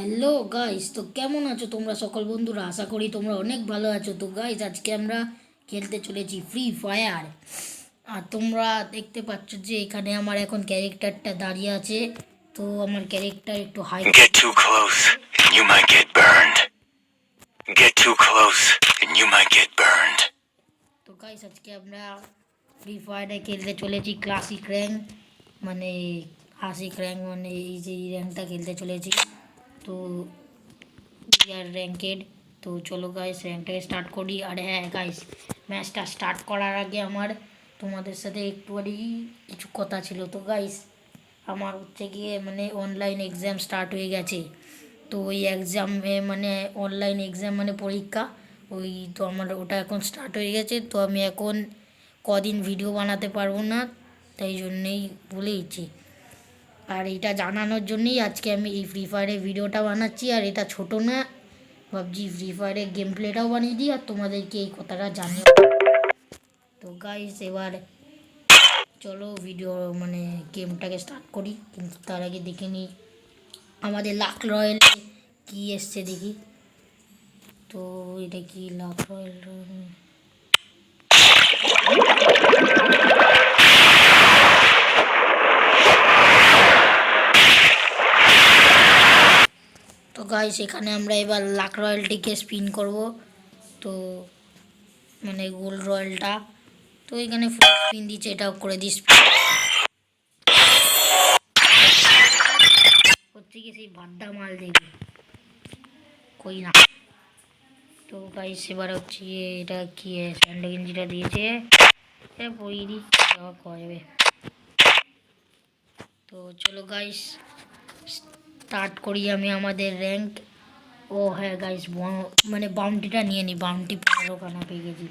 Hello guys, তো কেমন আছো তোমরা সকল বন্ধুরা? আশা করি তোমরা অনেক ভালো আছো। তো গাইস, আজকে আমরা খেলতে চলেছি ফ্রি ফায়ার। আর তোমরা দেখতে পাচ্ছ যে এখানে আমার এখন ক্যারেক্টারটা দাঁড়িয়ে আছে। তো আমার ক্যারেক্টার একটু high Get too close and you might get burned. Get too close and you might get burned. তো গাইস, আজকে আমরা ফ্রি ফায়ারে খেলতে চলেছি ক্লাসিক র্যাঙ্ক, মানে ক্লাসিক র্যাঙ্ক, মানে এই যে র্যাঙ্কটা খেলতে চলেছি। তো আর র্যাঙ্কেড। তো চলো গাইস, র্যাঙ্কটাকে স্টার্ট করি। আর হ্যাঁ গাইস, ম্যাচটা স্টার্ট করার আগে আমার তোমাদের সাথে একটুখানি কিছু কথা ছিল। তো গাইস, আমার হচ্ছে গিয়ে মানে অনলাইন এক্সাম স্টার্ট হয়ে গেছে। তো ওই এক্সামে মানে অনলাইন এক্সাম মানে পরীক্ষা, ওই তো আমার ওটা এখন স্টার্ট হয়ে গেছে। তো আমি এখন কদিন ভিডিও বানাতে পারবো না, তাই জন্যেই বলে দিচ্ছি। আর এটা জানানোর জন্যই আজকে আমি এই ফ্রি ফায়ারের ভিডিওটা বানাচ্ছি। আর এটা ছোটো না, ভাবছি ফ্রি ফায়ারের গেম প্লেটাও বানিয়ে দিই আর তোমাদেরকে এই কথাটা জানিয়ে। তো গাইস, এবার চলো ভিডিও মানে গেমটাকে স্টার্ট করি। কিন্তু তার আগে দেখে নিই আমাদের লাক রয়্যালে কী এসছে দেখি। তো এটা কি লাক রয়্যাল? তো গাইস, এখানে আমরা এবার লাক রয়্যালটিকে স্পিন করব। তো মানে গোল্ড রয়্যালটা, তো এখানে ফুল স্পিন দিচ্ছে, এটাও করে দিই স্পিন। হচ্ছে কি সেই বাড্ডা মাল দেবে কই না। তো গাইস, এবার হচ্ছে এটা কি স্যান্ডো গেঞ্জিটা দিয়েছে, পরিয়ে দিই, করবে। তো চলো গাইস, স্টার্ট করি আমি আমাদের র্যাঙ্ক। ও হ্যাঁ গাইস, মানে বাউন্টিটা নিয়ে নিই, বাউন্টি 15 পেয়ে গেছি।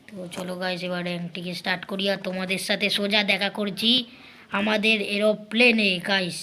তো চলো গাইস, এবার র্যাঙ্কটিকে স্টার্ট করি আর তোমাদের সাথে সোজা দেখা করছি আমাদের এরোপ্লেনে গাইস।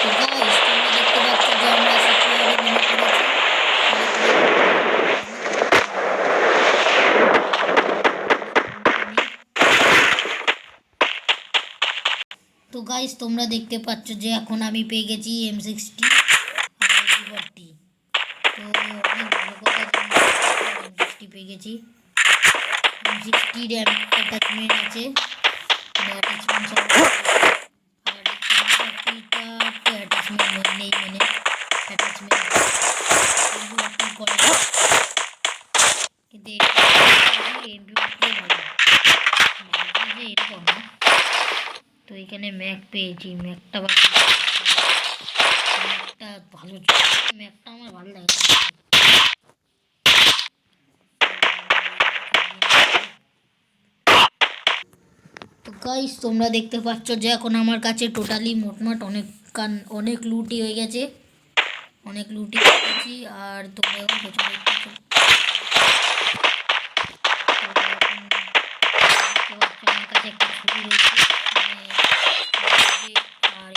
তো গাইস, তোমরা দেখতে পাচ্ছ যে আমরা সিকিউরিটি উইন করেছি। তো গাইস, তোমরা দেখতে পাচ্ছ যে এখন আমি পেয়ে গেছি M60 আর M40। তো অনেক ভালো কথা যে আমি M60 পেয়ে গেছি। M60 র্যাম অ্যাটাচমেন্ট আছে, মানে অ্যাটাচমেন্ট সব। আর M40টা অ্যাটাচমেন্ট নেই, মানে অ্যাটাচমেন্ট M40 করে না। কিন্তু M40 ভালো, ভাবছি যে এরকম না। তো এখানে ম্যাক পেয়েছি, ম্যাকটা ম্যাকটা ভালো, ম্যাকটা আমার ভালো লাগে। তো গাইস, তোমরা দেখতে পাচ্ছ যে এখন আমার কাছে টোটালি মোটমাট অনেক লুটই হয়ে গেছে, অনেক লুটই পেয়েছি। আর তোমরা এখন পেছনে দেখতে পাচ্ছ আমার কাছে একটা ছবি রয়েছে, মানে আর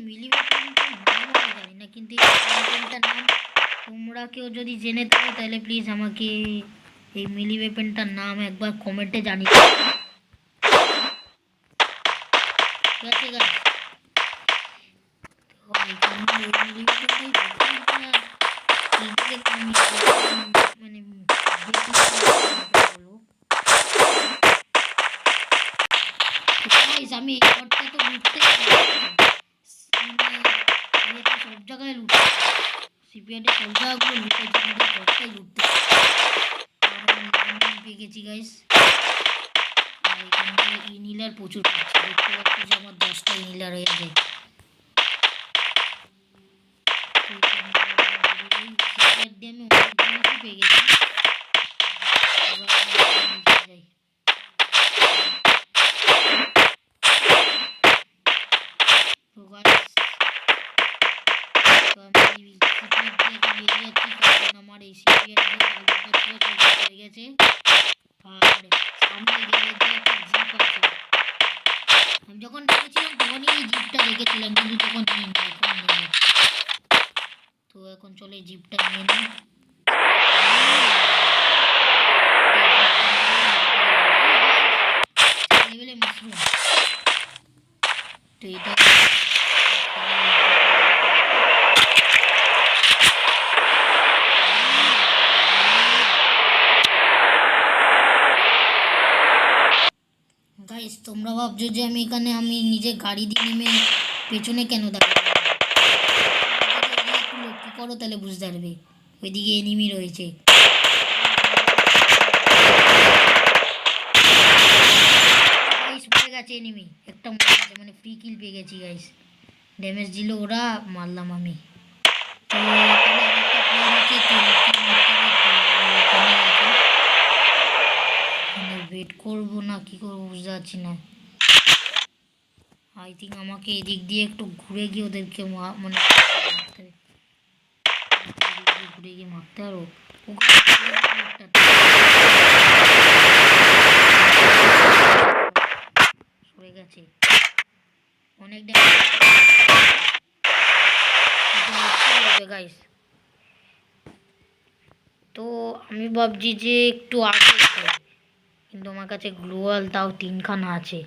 মিলি ওয়েপনটার নাম আমি জানি না, কিন্তু এই ওয়েপনটার নাম তোমরা কেউ যদি জেনে থাকো তাহলে প্লিজ আমাকে এই মিলি ওয়েপনটার নাম একবার কমেন্টে জানিয়ে। ঠিক আছে গাইস, তো এখানে ওই মিলি ওয়েপনটাই মানে বলবো। আমি এই ঘরটা তো লুটতে মানে সব জায়গায় লুটতে সিপিআইডে সব জায়গাগুলো লুটেছি, কিন্তু ঘরটাই লুটতে পেয়ে গেছি গাইস। আর এখান থেকে ইনিলার প্রচুর পাচ্ছি, দেখতে পাচ্ছি যে আমার 10টা ইনিলার হয়ে যায়। দিয়ে আমি অনেক জিনিসই পেয়ে গেছি। এবার আমি নিচে যাই। তো guys, তো আমি সিপিআর দিয়ে এখন বেরিয়ে যাচ্ছি, কারণ আমার এই সিপিআর দিয়ে চালানোটা পুরো কমপ্লিট হয়ে গেছে। আর সামনে গ্যারেজে একটা জিপ আছে, আমি যখন ঢুকেছিলাম তখনই এই জিপটা দেখেছিলাম, কিন্তু তখন নিই না, এখন নেই। তো এখন চলে জিপটা নিয়ে নিই। লেভেলে মাশরুম, তো এটা গাইস, তোমরা ভাবছো যে আমি নিজে গাড়ি দিয়ে নেমে পেছনে কেন দাঁড়িয়ে আছি? যদি একটু লক্ষ্য করো তাহলে বুঝতে পারবে, ওইদিকে এনিমি রয়েছে। গাইস মরে গেছে এনিমি, একটা মরে গেছে, মানে ফ্রি কিল পেয়ে গেছি গাইস। ড্যামেজ দিল ওরা, মারলাম আমি। তো এখানে আরেকটা প্লেয়ার আছে, তো ওকে মারতে হবে, তো ওখানে আছে। মানে ওয়েট করবো না কি করবো বুঝতে পারছি না। আই থিঙ্ক আমাকে এদিক দিয়ে একটু ঘুরে গিয়ে ওদেরকে মানে মারতে হবে। এদিক দিয়ে ঘুরে গিয়ে মারতে পারবো। ওখানে সরে গেছে, অনেক ড্যামেজ গাইস। তো আমি ভাবছি যে একটু আগে যাই, কিন্তু আমার কাছে গ্লোয়াল তাও 3খানা আছে।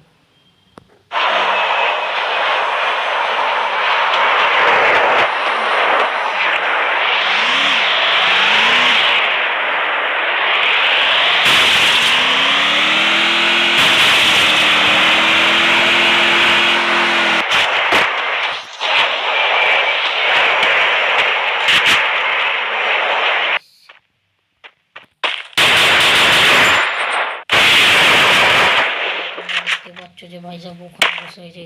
দেখতে পাচ্ছ যে ভাই সাহেব ওখানে বসে হয়েছে।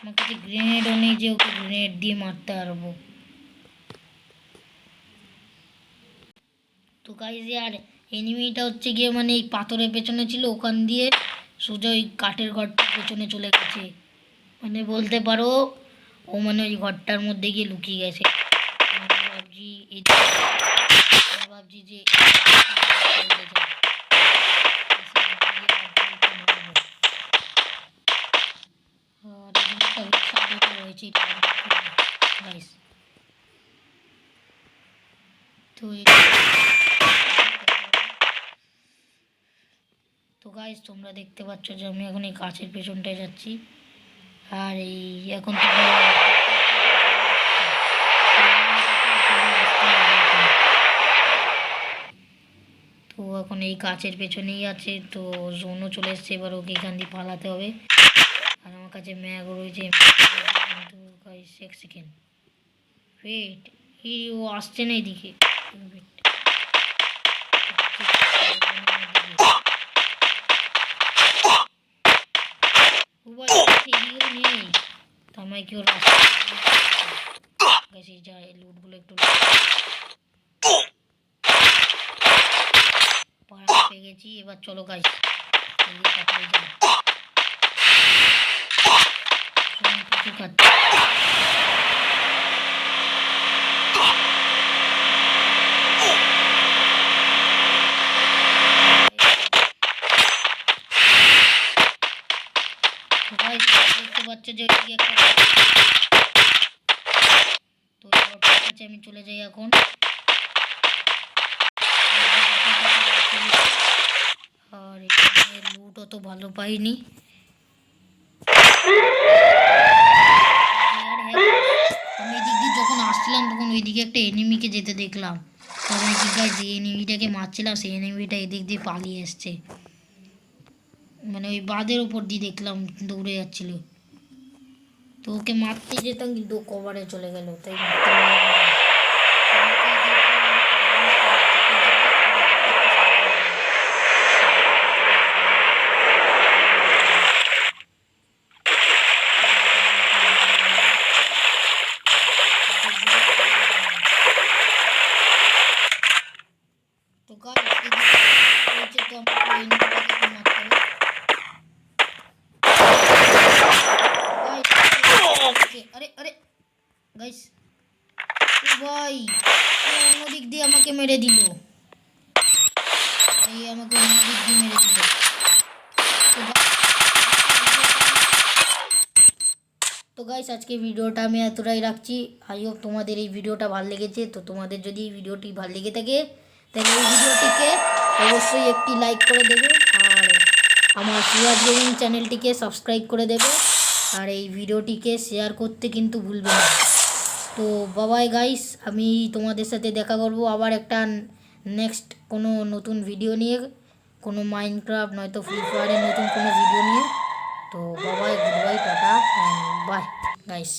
আমার কাছে গ্রেনেডও নেই যে ওকে গ্রেনেড দিয়ে মারতে পারবো। তো গাইজ আর এনিমিটা হচ্ছে গিয়ে মানে এই পাথরের পেছনে ছিল, ওখান দিয়ে সোজা ওই কাঠের ঘরটার পেছনে চলে গেছে। মানে বলতে পারো ও মানে ওই ঘরটার মধ্যে গিয়ে লুকিয়ে গেছে। আমি ভাবছি যে তো গাইস তোমরা দেখতে পাচ্ছ যে আমি এখন এই গাছের পেছনটায় যাচ্ছি। আর এই এখন তো এখন এই গাছের পেছনেই আছে, তো জোনও চলে এসছে, এবার ওকে এখান দিয়ে পালাতে হবে। আর আমার কাছে ম্যাগ রয়েছে, কিন্তু গাইস এক সেকেন্ড ওয়েট, ও আসছে না এইদিকে। নেই আমায় কেউ রাস্তা যায়, লুটগুলো একটু পেয়ে গেছি। এবার চলো গাইস কিছু খাচ্ছে। দেখতে পাচ্ছ যে তো কাছে আমি চলে যাই এখন। আর এখানে লুট অত ভালো পাইনি। আমি এদিক দিয়ে যখন আসছিলাম তখন ওইদিকে একটা এনিমিকে যেতে দেখলাম, তখন কি গাইস যে এনিমিটাকে মারছিলাম সেই এনিমিটা এদিক দিয়ে পালিয়ে এসছে, মানে ওই বাঁধের উপর দিয়ে দেখলাম দৌড়ে যাচ্ছিল। তো ওকে মারতে যেতাম কিন্তু কভারে চলে গেল, তাই গাইস। ভাই অন্যদিক দিয়ে আমাকে মেরে দিল, এই আমাকে অন্যদিক দিয়ে মেরে দিল। তো গাইস আজকে ভিডিওটা আমি এতটাই রাখছি। আই হোপ তোমাদের এই ভিডিওটা ভালো লেগেছে। তো তোমাদের যদি এই ভিডিওটি ভালো লেগে থাকে তাহলে এই ভিডিওটিকে অবশ্যই একটি লাইক করে দেবে, আর আমার সিরাজ গেমিং চ্যানেলটিকে সাবস্ক্রাইব করে দেবে, আর এই ভিডিওটিকে শেয়ার করতে কিন্তু ভুলবে না। তো বাবাই গাইস, আমি তোমাদের সাথে দেখা করব আবার একটা নেক্সট কোনো নতুন ভিডিও নিয়ে, কোনো মাইনক্রাফট নয়তো ফ্রি ফায়ারের নতুন কোনো ভিডিও নিয়ে। তো বাবাই, good bye, tata and bye guys.